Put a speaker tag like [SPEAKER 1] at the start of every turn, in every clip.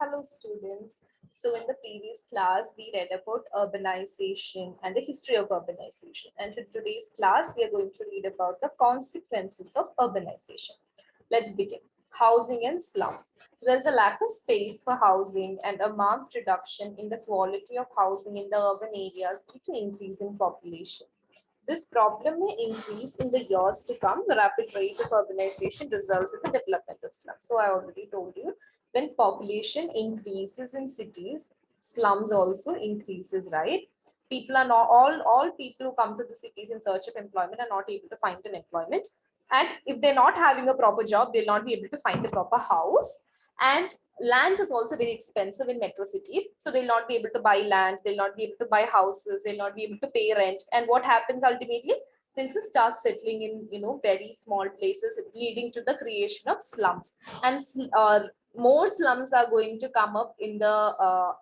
[SPEAKER 1] Hello students. So in the previous class, we read about urbanization and the history of urbanization. And in today's class, we are going to read about the consequences of urbanization. Let's begin. Housing and slums. There is a lack of space for housing and a marked reduction in the quality of housing in the urban areas due to increase in population. This problem may increase in the years to come. The rapid rate of urbanization results in the development of slums. So I already told you, when population increases in cities, slums also increases, right? People are not all people who come to the cities in search of employment are not able to find an employment. And if they're not having a proper job, they'll not be able to find a proper house. And land is also very expensive in metro cities, so they'll not be able to buy land, they'll not be able to buy houses, they'll not be able to pay rent. And what happens ultimately? Things start settling in very small places, leading to the creation of slums. And more slums are going to come up in the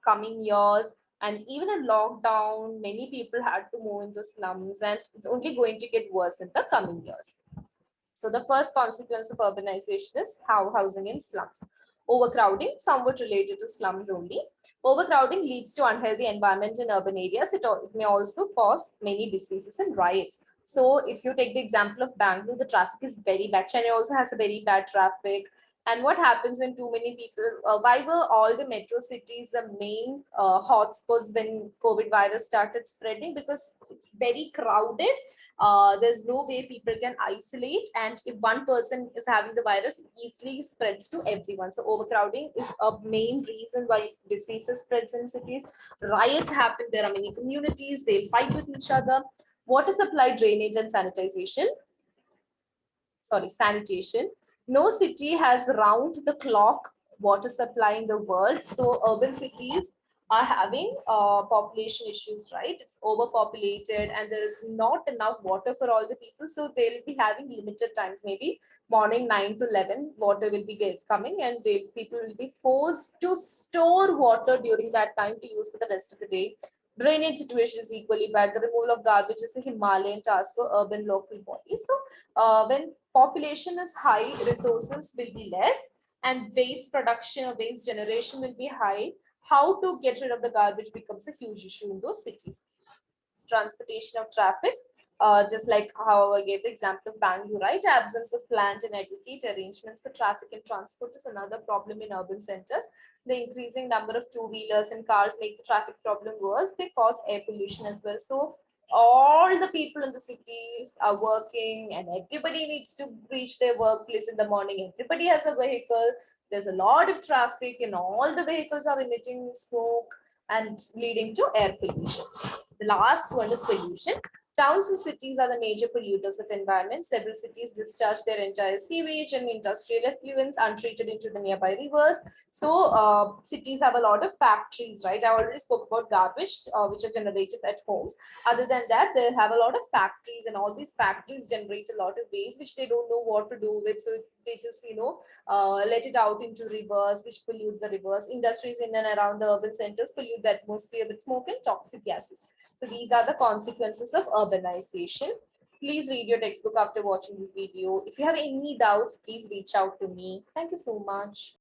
[SPEAKER 1] coming years. And even in lockdown, many people had to move into slums, and it's only going to get worse in the coming years. So the first consequence of urbanization is how housing in slums. Overcrowding, somewhat related to slums only. Overcrowding leads to unhealthy environment in urban areas. It may also cause many diseases and riots. So if you take the example of Bangalore, the traffic is very bad. Chennai also has a very bad traffic. And what happens when too many people, why were all the metro cities the main hotspots when COVID virus started spreading? Because it's very crowded. There's no way people can isolate, and if one person is having the virus, it easily spreads to everyone. So overcrowding is a main reason why diseases spreads in cities. Riots happen, there are many communities, they'll fight with each other. Water supply, drainage and sanitation. No city has round the clock water supply in the world. So urban cities are having population issues, right? It's overpopulated and there is not enough water for all the people. So they'll be having limited times, maybe morning 9 to 11, water will be coming, and people will be forced to store water during that time to use for the rest of the day. Drainage situation is equally bad. The removal of garbage is a Himalayan task for urban local bodies. So when population is high, resources will be less, and waste production or waste generation will be high. How to get rid of the garbage becomes a huge issue in those cities. Transportation of traffic, just like how I gave the example of Bangalore, right? Absence of planned and adequate arrangements for traffic and transport is another problem in urban centers. The increasing number of two-wheelers and cars make the traffic problem worse. They cause air pollution as well. So all the people in the cities are working, and everybody needs to reach their workplace in the morning. Everybody has a vehicle. There's a lot of traffic, and all the vehicles are emitting smoke and leading to air pollution. The last one is pollution. Towns and cities are the major polluters of environment. Several cities discharge their entire sewage and industrial effluents untreated into the nearby rivers. So cities have a lot of factories, right? I already spoke about garbage, which are generated at homes. Other than that, they have a lot of factories, and all these factories generate a lot of waste, which they don't know what to do with. So they just, let it out into rivers, which pollute the rivers. Industries in and around the urban centers pollute the atmosphere with smoke and toxic gases. So these are the consequences of urbanization. Please read your textbook after watching this video. If you have any doubts, please reach out to me. Thank you so much.